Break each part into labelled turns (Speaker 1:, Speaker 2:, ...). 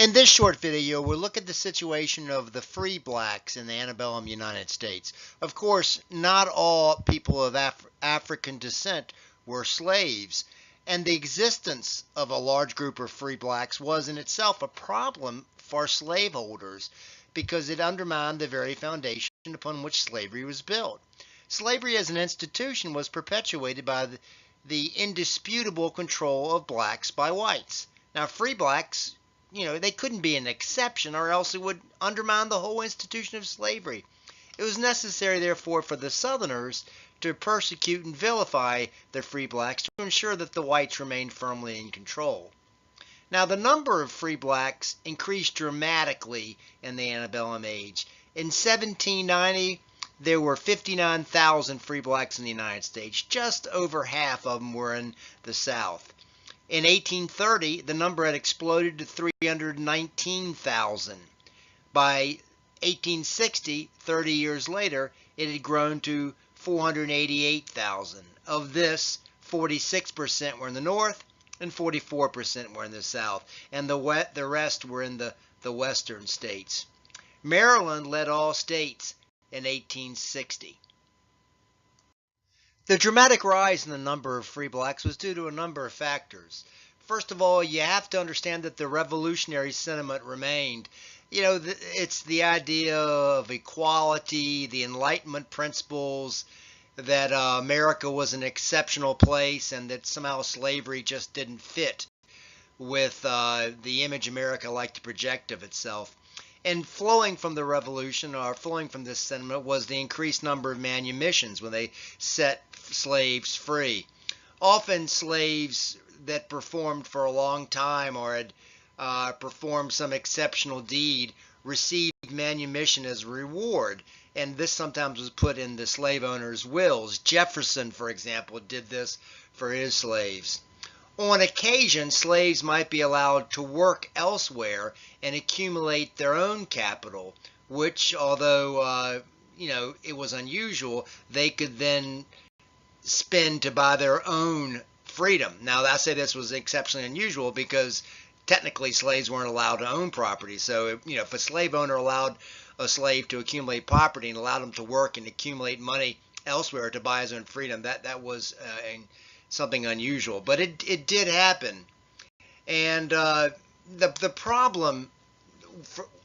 Speaker 1: In this short video, we'll look at the situation of the free blacks in the antebellum United States. Of course, not all people of African descent were slaves, and the existence of a large group of free blacks was in itself a problem for slaveholders because it undermined the very foundation upon which slavery was built. Slavery as an institution was perpetuated by the indisputable control of blacks by whites. Now, free blacks, they couldn't be an exception, or else it would undermine the whole institution of slavery. It was necessary, therefore, for the Southerners to persecute and vilify the free blacks to ensure that the whites remained firmly in control. Now, the number of free blacks increased dramatically in the antebellum age. In 1790, there were 59,000 free blacks in the United States. Just over half of them were in the South. In 1830, the number had exploded to 319,000. By 1860, 30 years later, it had grown to 488,000. Of this, 46% were in the North and 44% were in the South, and the rest were in the western states. Maryland led all states in 1860. The dramatic rise in the number of free blacks was due to a number of factors. First of all, you have to understand that the revolutionary sentiment remained. It's the idea of equality, the Enlightenment principles, that America was an exceptional place and that somehow slavery just didn't fit with the image America liked to project of itself. And flowing from the revolution, or flowing from this sentiment, was the increased number of manumissions when they set slaves free. Often slaves that performed for a long time or had performed some exceptional deed received manumission as a reward, and this sometimes was put in the slave owners' wills. Jefferson, for example, did this for his slaves. On occasion, slaves might be allowed to work elsewhere and accumulate their own capital, which, although it was unusual, they could then spend to buy their own freedom. Now, I say this was exceptionally unusual because technically slaves weren't allowed to own property. So, if a slave owner allowed a slave to accumulate property and allowed him to work and accumulate money elsewhere to buy his own freedom, that was something unusual, but it did happen. And the problem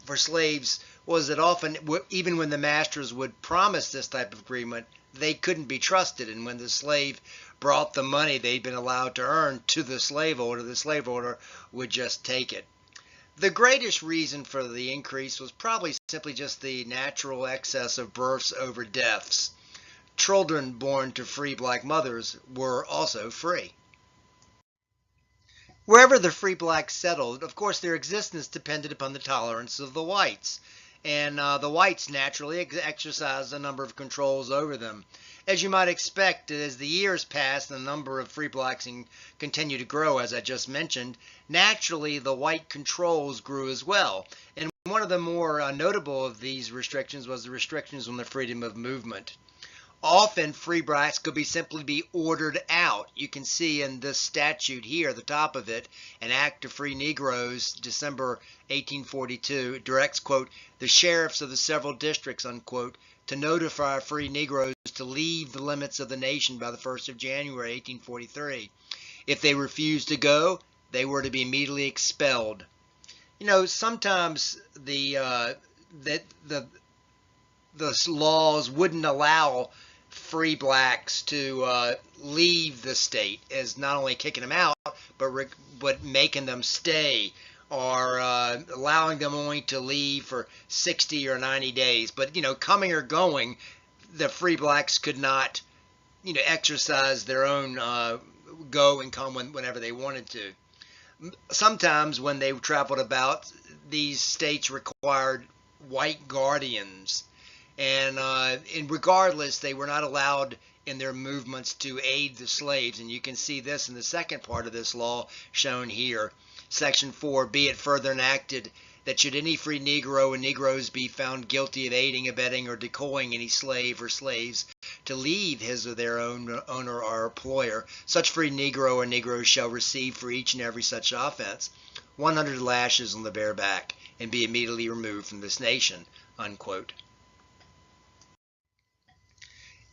Speaker 1: for slaves was that often, even when the masters would promise this type of agreement, they couldn't be trusted. And when the slave brought the money they'd been allowed to earn to the slaveholder would just take it. The greatest reason for the increase was probably simply just the natural excess of births over deaths. Children born to free black mothers were also free. Wherever the free blacks settled, of course, their existence depended upon the tolerance of the whites, and the whites naturally exercised a number of controls over them. As you might expect, as the years passed and the number of free blacks continued to grow, as I just mentioned, naturally the white controls grew as well. And one of the more notable of these restrictions was the restrictions on the freedom of movement. Often free blacks could simply be ordered out. You can see in this statute here, the top of it, an Act to Free Negroes, December 1842, directs, quote, the sheriffs of the several districts, unquote, to notify free Negroes to leave the limits of the nation by the 1st of January, 1843. If they refused to go, they were to be immediately expelled. Sometimes the laws wouldn't allow free blacks to leave the state, as not only kicking them out, but making them stay, or allowing them only to leave for 60 or 90 days. But, coming or going, the free blacks could not, exercise their own go and come whenever they wanted to. Sometimes when they traveled about, these states required white guardians. And regardless, they were not allowed in their movements to aid the slaves. And you can see this in the second part of this law shown here. Section 4, be it further enacted that should any free Negro and Negroes be found guilty of aiding, abetting, or decoying any slave or slaves to leave his or their own owner or employer, such free Negro or Negroes shall receive for each and every such offense 100 lashes on the bare back, and be immediately removed from this nation, unquote.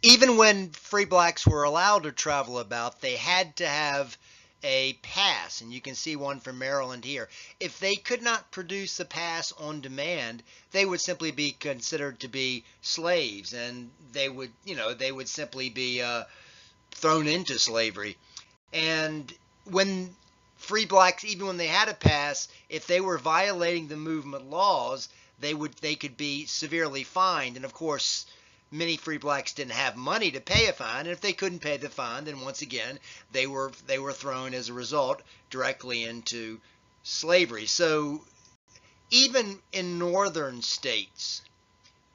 Speaker 1: Even when free blacks were allowed to travel about, they had to have a pass, and you can see one from Maryland here. If they could not produce a pass on demand, they would simply be considered to be slaves, and they would, they would simply be thrown into slavery. And when free blacks, even when they had a pass, if they were violating the movement laws, they could be severely fined. And of course, many free blacks didn't have money to pay a fine, and if they couldn't pay the fine, then once again they were thrown as a result directly into slavery. So even in northern states,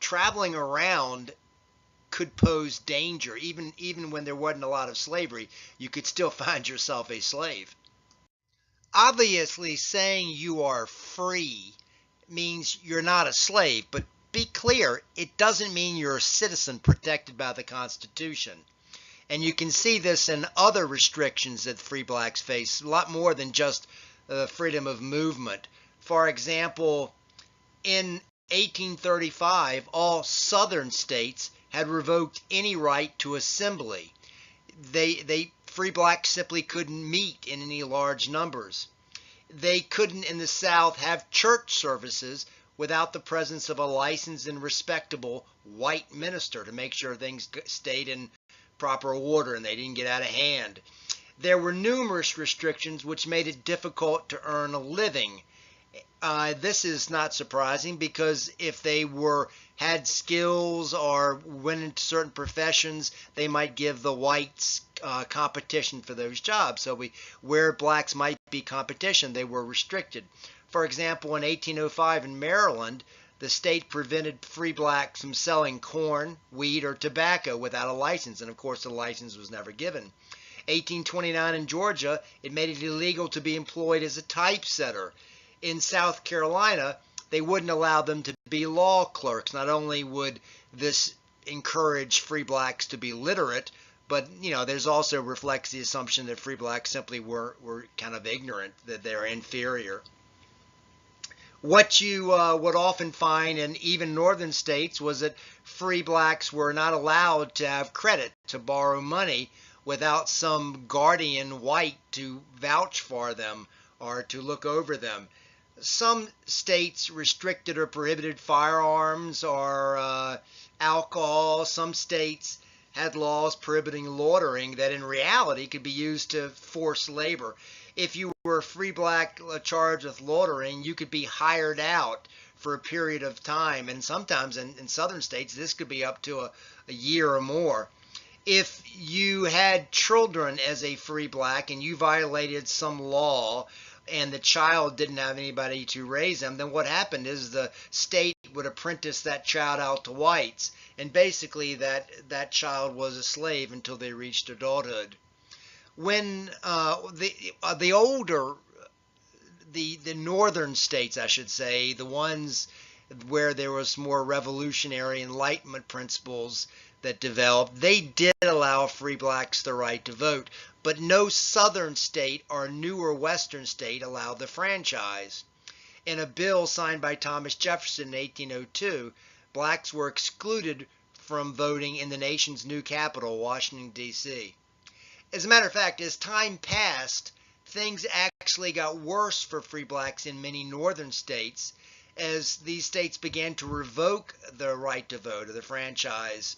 Speaker 1: traveling around could pose danger. Even when there wasn't a lot of slavery, you could still find yourself a slave. Obviously, saying you are free means you're not a slave, but be clear, it doesn't mean you're a citizen protected by the Constitution. And you can see this in other restrictions that free blacks face, a lot more than just freedom of movement. For example, in 1835, all southern states had revoked any right to assembly. Free blacks simply couldn't meet in any large numbers. They couldn't in the South have church services without the presence of a licensed and respectable white minister to make sure things stayed in proper order and they didn't get out of hand. There were numerous restrictions which made it difficult to earn a living. This is not surprising because if they had skills or went into certain professions, they might give the whites competition for those jobs. So where blacks might be competition, they were restricted. For example, in 1805 in Maryland, the state prevented free blacks from selling corn, wheat, or tobacco without a license, and of course the license was never given. 1829 in Georgia, it made it illegal to be employed as a typesetter. In South Carolina, they wouldn't allow them to be law clerks. Not only would this encourage free blacks to be literate, but there's also reflects the assumption that free blacks simply were kind of ignorant, that they're inferior. What you would often find in even northern states was that free blacks were not allowed to have credit to borrow money without some guardian white to vouch for them or to look over them. Some states restricted or prohibited firearms or alcohol. Some states had laws prohibiting loitering that in reality could be used to force labor. If you were a free black charged with loitering, you could be hired out for a period of time, and sometimes in southern states this could be up to a year or more. If you had children as a free black and you violated some law and the child didn't have anybody to raise them, then what happened is the state would apprentice that child out to whites, and basically that child was a slave until they reached adulthood. When the older, the northern states, I should say, the ones where there was more revolutionary Enlightenment principles that developed, they did allow free blacks the right to vote, but no southern state or newer western state allowed the franchise. In a bill signed by Thomas Jefferson in 1802, blacks were excluded from voting in the nation's new capital, Washington, D.C. As a matter of fact, as time passed, things actually got worse for free blacks in many northern states as these states began to revoke the right to vote or the franchise.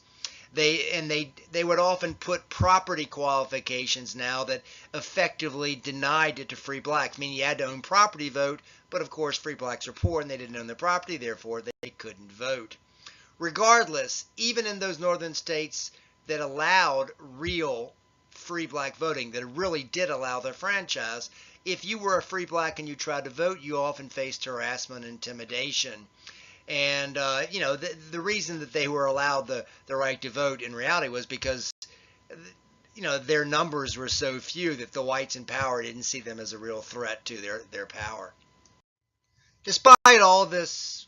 Speaker 1: They would often put property qualifications now that effectively denied it to free blacks, meaning you had to own property to vote, but of course free blacks are poor and they didn't own their property, therefore they couldn't vote. Regardless, even in those northern states that allowed real free black voting, that really did allow their franchise, if you were a free black and you tried to vote, you often faced harassment and intimidation. And the reason that they were allowed the right to vote in reality was because their numbers were so few that the whites in power didn't see them as a real threat to their power. Despite all these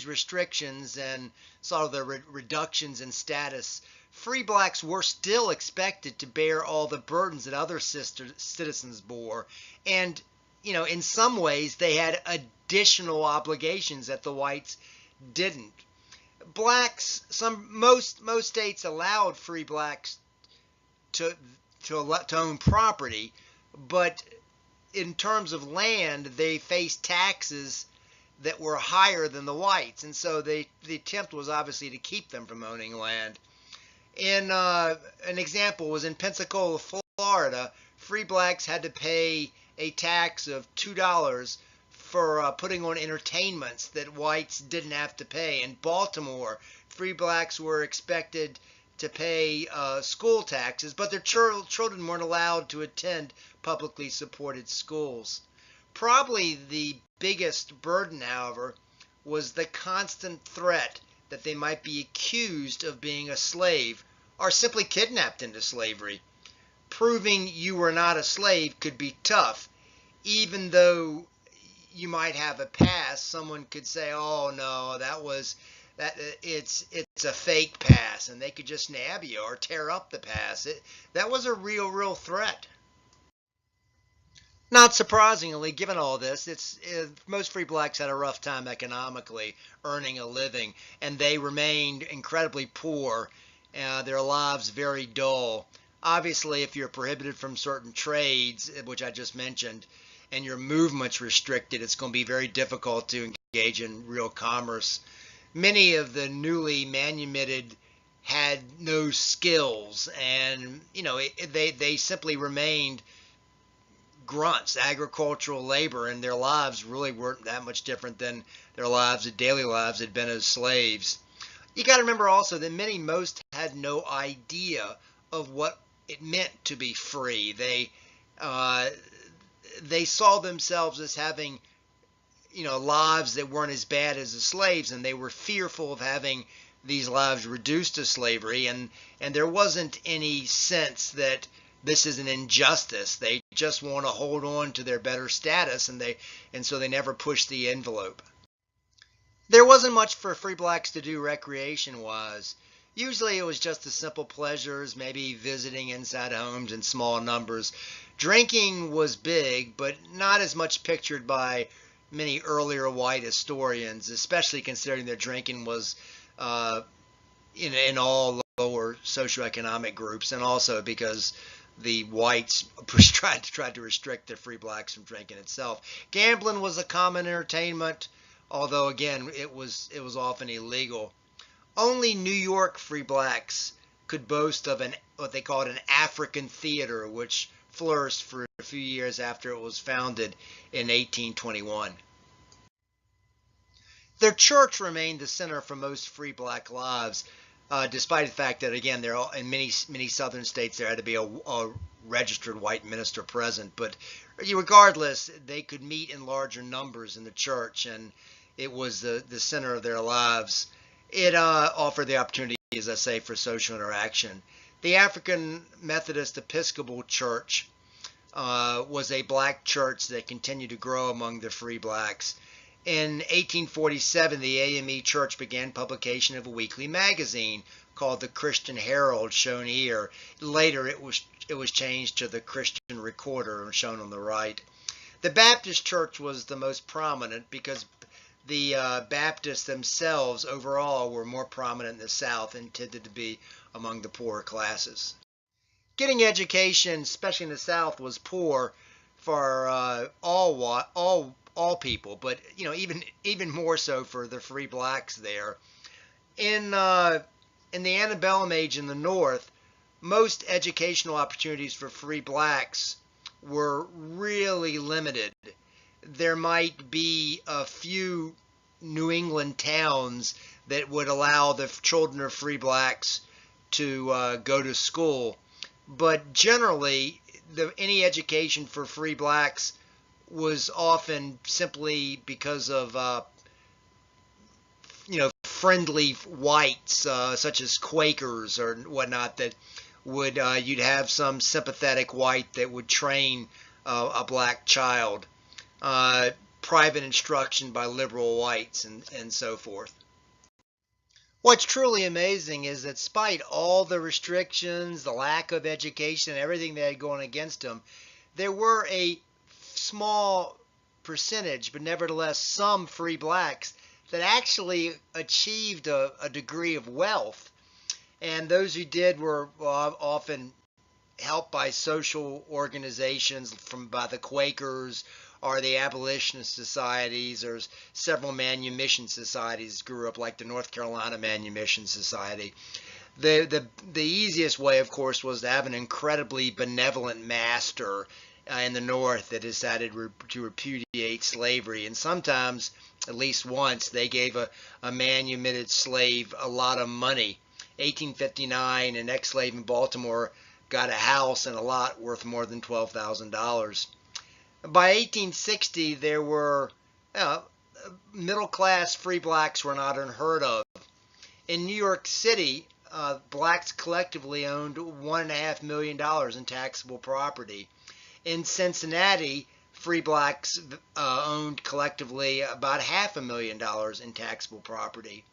Speaker 1: restrictions and sort of the reductions in status, free blacks were still expected to bear all the burdens that other citizens bore. And in some ways they had additional obligations that the whites didn't. Blacks, most states allowed free blacks to to own property, but in terms of land, they faced taxes that were higher than the whites, and so the attempt was obviously to keep them from owning land. In an example was in Pensacola, Florida, free blacks had to pay a tax of $2 for putting on entertainments that whites didn't have to pay. In Baltimore, free blacks were expected to pay school taxes, but their children weren't allowed to attend publicly supported schools. Probably the biggest burden, however, was the constant threat that they might be accused of being a slave or simply kidnapped into slavery. Proving you were not a slave could be tough. Even though you might have a pass, someone could say, "Oh no, it's a fake pass," and they could just nab you or tear up the pass. That was a real threat. Not surprisingly, given all this, most free blacks had a rough time economically earning a living, and they remained incredibly poor. Their lives very dull. Obviously, if you're prohibited from certain trades, which I just mentioned, and your movement's restricted, it's going to be very difficult to engage in real commerce. Many of the newly manumitted had no skills, and they simply remained grunts, agricultural labor, and their lives really weren't that much different than their daily lives had been as slaves. You got to remember also that most had no idea of what it meant to be free. They saw themselves as having lives that weren't as bad as the slaves, and they were fearful of having these lives reduced to slavery, and there wasn't any sense that this is an injustice. They just want to hold on to their better status, and so they never push the envelope. There wasn't much for free blacks to do recreation-wise. Usually it was just the simple pleasures, maybe visiting inside homes in small numbers. Drinking was big, but not as much pictured by many earlier white historians, especially considering their drinking was in all lower socioeconomic groups, and also because the whites tried to restrict the free blacks from drinking itself. Gambling was a common entertainment, although again it was often illegal. Only New York free blacks could boast of what they called an African theater, which flourished for a few years after it was founded in 1821. Their church remained the center for most free black lives, despite the fact that, again, in many southern states there had to be a registered white minister present. But regardless, they could meet in larger numbers in the church, and it was the center of their lives. It offered the opportunity, as I say, for social interaction. The African Methodist Episcopal Church was a black church that continued to grow among the free blacks. In 1847, the AME Church began publication of a weekly magazine called the Christian Herald, shown here. Later, it was changed to the Christian Recorder, shown on the right. The Baptist Church was the most prominent because the Baptists themselves overall were more prominent in the South and tended to be among the poorer classes. Getting education, especially in the South, was poor for all people, but even more so for the free blacks there. In the antebellum age in the North, most educational opportunities for free blacks were really limited. There might be a few New England towns that would allow the children of free blacks to go to school, but generally any education for free blacks was often simply because of friendly whites, such as Quakers or whatnot, that would you'd have some sympathetic white that would train a black child. Private instruction by liberal whites, and so forth. What's truly amazing is that despite all the restrictions, the lack of education, everything they had going against them, there were a small percentage, but nevertheless some free blacks that actually achieved a degree of wealth. And those who did were often helped by social organizations by the Quakers or the abolitionist societies. There's several manumission societies grew up, like the North Carolina Manumission Society. The easiest way, of course, was to have an incredibly benevolent master in the North that decided to repudiate slavery. And sometimes, at least once, they gave a manumitted slave a lot of money. 1859, an ex-slave in Baltimore got a house and a lot worth more than $12,000. By 1860, there were middle-class free blacks were not unheard of. In New York City, blacks collectively owned $1.5 million in taxable property. In Cincinnati, free blacks owned collectively about $500,000 in taxable property.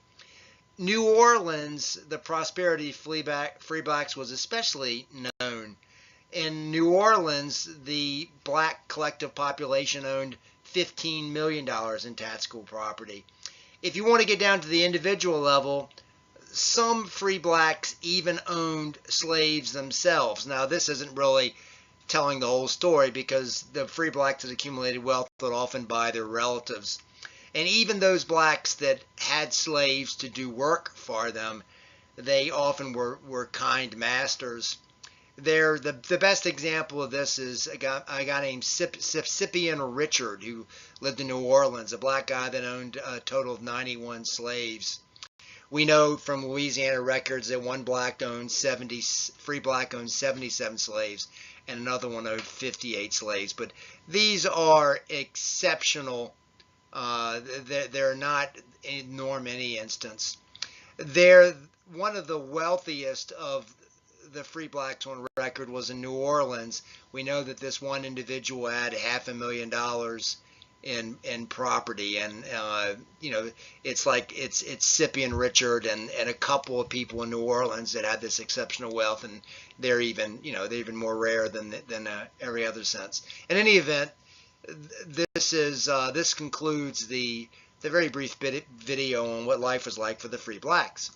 Speaker 1: New Orleans, the prosperity of free blacks was especially known. In New Orleans, the black collective population owned $15 million in taxable property. If you want to get down to the individual level, some free blacks even owned slaves themselves. Now, this isn't really telling the whole story, because the free blacks that accumulated wealth would often buy their relatives. And even those blacks that had slaves to do work for them, they often were kind masters. The best example of this is a guy named Scipion Richard, who lived in New Orleans, a black guy that owned a total of 91 slaves. We know from Louisiana records that one free black owned 77 slaves, and another one owned 58 slaves. But these are exceptional. They're not a norm in any instance. They're one of the wealthiest of the free blacks on record was in New Orleans. We know that this one individual had $500,000 in property, and it's Scipion Richard and a couple of people in New Orleans that had this exceptional wealth, and they're even more rare than every other sense. In any event, this concludes the very brief video on what life was like for the free blacks.